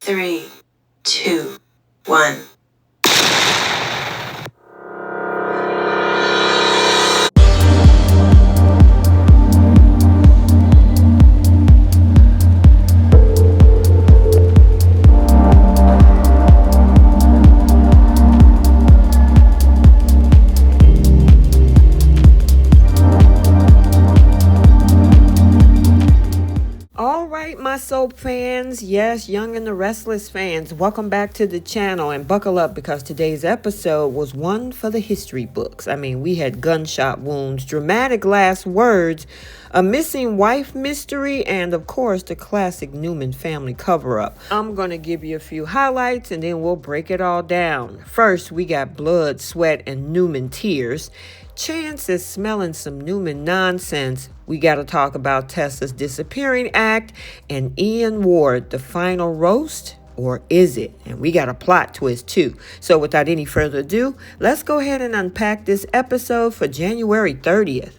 3, 2, 1. My soap fans, yes, Young and the Restless fans, welcome back to the channel and buckle up because today's episode was one for the history books. I mean, we had gunshot wounds, dramatic last words, a missing wife mystery, and of course the classic Newman family cover-up. I'm going to give you a few highlights and then we'll break it all down. First, we got blood, sweat, and Newman tears. Chance is smelling some Newman nonsense. We got to talk about Tessa's disappearing act and Ian Ward, the final roast, or is it? And we got a plot twist too. So without any further ado, let's go ahead and unpack this episode for January 30th.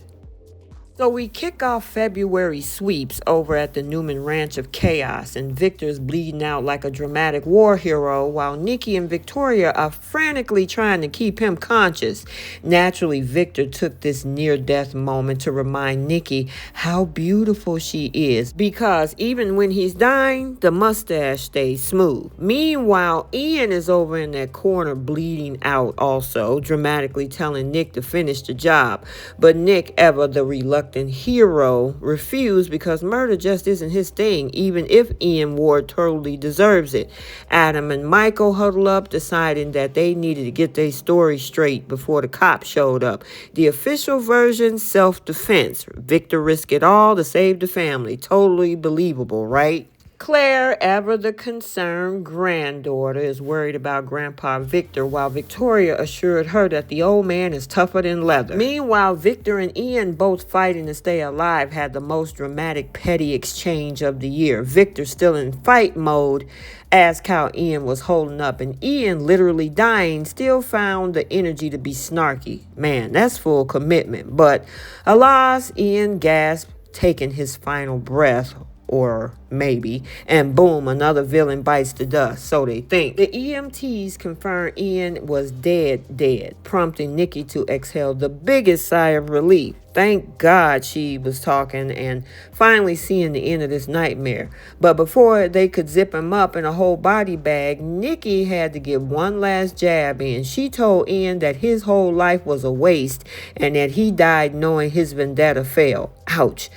So we kick off February sweeps over at the Newman Ranch of Chaos, and Victor's bleeding out like a dramatic war hero while Nikki and Victoria are frantically trying to keep him conscious. Naturally, Victor took this near-death moment to remind Nikki how beautiful she is, because even when he's dying, the mustache stays smooth. Meanwhile, Ian is over in that corner bleeding out also, dramatically telling Nick to finish the job. But Nick, ever the reluctant hero, refused because murder just isn't his thing, even if Ian Ward totally deserves it. Adam and Michael huddle up, deciding that they needed to get their story straight before the cops showed up. The official version, self-defense. Victor risked it all to save the family. Totally believable, right? Claire, ever the concerned granddaughter, is worried about Grandpa Victor, while Victoria assured her that the old man is tougher than leather. Meanwhile, Victor and Ian, both fighting to stay alive, had the most dramatic petty exchange of the year. Victor still in fight mode, asked how Ian was holding up, and Ian, literally dying, still found the energy to be snarky. Man, that's full commitment. But alas, Ian gasped, taking his final breath. Or maybe, and boom, another villain bites the dust, so they think. The EMTs confirm Ian was dead, prompting Nikki to exhale the biggest sigh of relief. Thank God she was talking and finally seeing the end of this nightmare. But before they could zip him up in a whole body bag, Nikki had to get one last jab in. She told Ian that his whole life was a waste and that he died knowing his vendetta failed. Ouch.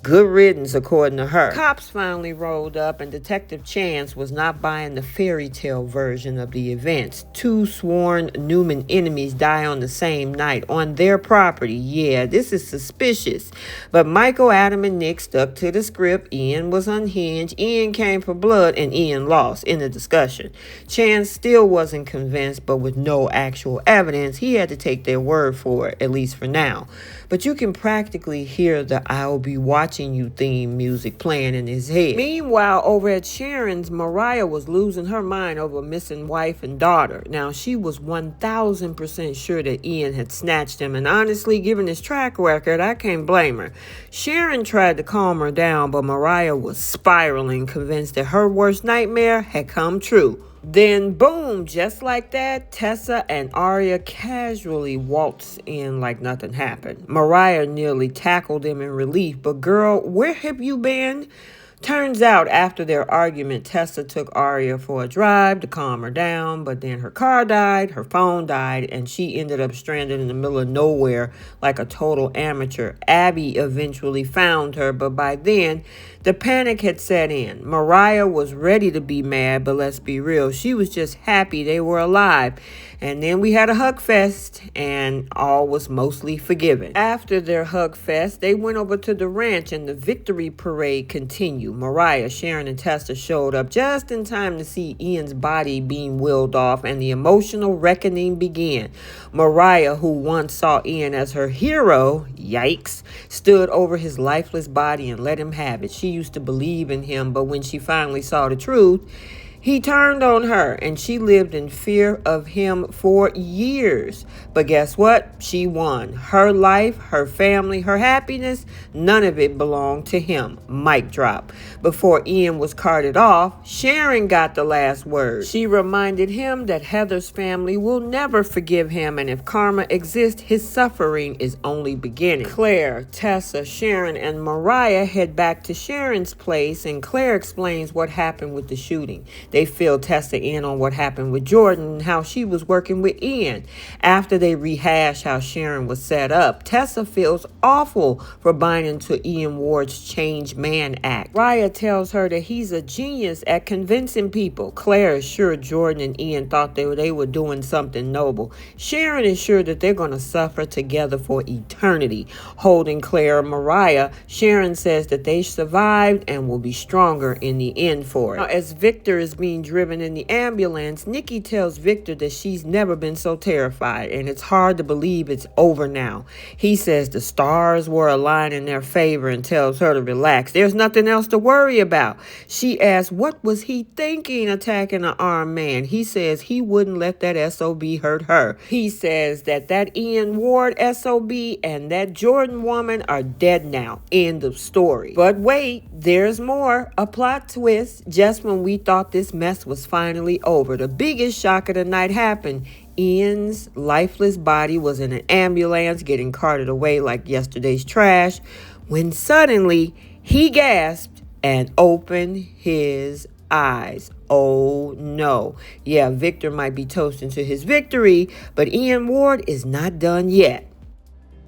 Good riddance, according to her. Cops finally rolled up, and Detective Chance was not buying the fairy tale version of the events. Two sworn Newman enemies die on the same night on their property. Yeah, this is suspicious. But Michael, Adam, and Nick stuck to the script. Ian was unhinged. Ian came for blood, and Ian lost in the discussion. Chance still wasn't convinced, but with no actual evidence, he had to take their word for it, at least for now. But you can practically hear the I'll Be Watching You theme music playing in his head. Meanwhile, over at Sharon's, Mariah was losing her mind over missing wife and daughter. Now, she was 1,000% sure that Ian had snatched him, and honestly, given his track record, I can't blame her. Sharon tried to calm her down, but Mariah was spiraling, convinced that her worst nightmare had come true. Then, boom, just like that, Tessa and Arya casually waltzed in like nothing happened. Mariah nearly tackled them in relief, but girl, where have you been? Turns out, after their argument, Tessa took Arya for a drive to calm her down, but then her car died, her phone died, and she ended up stranded in the middle of nowhere like a total amateur. Abby eventually found her, but by then, the panic had set in. Mariah was ready to be mad, but let's be real, she was just happy they were alive. And then we had a hug fest, and all was mostly forgiven. After their hug fest, they went over to the ranch, and the victory parade continued. Mariah, Sharon, and Tessa showed up just in time to see Ian's body being wheeled off, and the emotional reckoning began. Mariah, who once saw Ian as her hero, yikes, stood over his lifeless body and let him have it. She used to believe in him, but when she finally saw the truth, He turned on her and she lived in fear of him for years. But guess what? She won. Her life, her family, her happiness, none of it belonged to him. Mic drop. Before Ian was carted off, Sharon got the last word. She reminded him that Heather's family will never forgive him, and if karma exists, his suffering is only beginning. Claire, Tessa, Sharon, and Mariah head back to Sharon's place, and Claire explains what happened with the shooting. They fill Tessa in on what happened with Jordan and how she was working with Ian. After they rehash how Sharon was set up, Tessa feels awful for buying into Ian Ward's Change Man Act. Mariah tells her that he's a genius at convincing people. Claire is sure Jordan and Ian thought they were doing something noble. Sharon is sure that they're going to suffer together for eternity. Holding Claire and Mariah, Sharon says that they survived and will be stronger in the end for it. Now, as Victor is being driven in the ambulance, Nikki tells Victor that she's never been so terrified, and it's hard to believe it's over now. He says the stars were aligned in their favor and tells her to relax. There's nothing else to worry about. She asks, what was he thinking attacking an armed man? He says he wouldn't let that SOB hurt her. He says that Ian Ward SOB and that Jordan woman are dead now. End of story. But wait, there's more. A plot twist. Just when we thought this mess was finally over, the biggest shock of the night happened. Ian's lifeless body was in an ambulance getting carted away like yesterday's trash when suddenly he gasped and opened his eyes. Oh no. Yeah, Victor might be toasting to his victory, but Ian Ward is not done yet.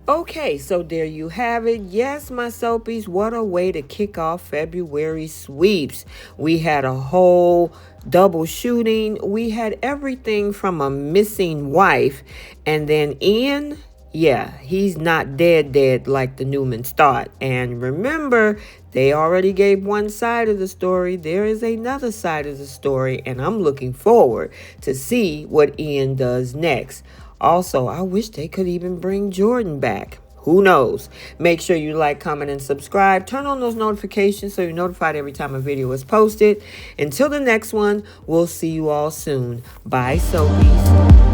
Okay, so there you have it. Yes, my soapies, what a way to kick off February sweeps. We had a whole double shooting. We had everything from a missing wife. And then Ian, yeah, he's not dead like the Newmans thought. And remember, they already gave one side of the story. There is another side of the story, and I'm looking forward to see what Ian does next. Also, I wish they could even bring Jordan back. Who knows? Make sure you like, comment, and subscribe. Turn on those notifications so you're notified every time a video is posted. Until the next one, we'll see you all soon. Bye, soapies.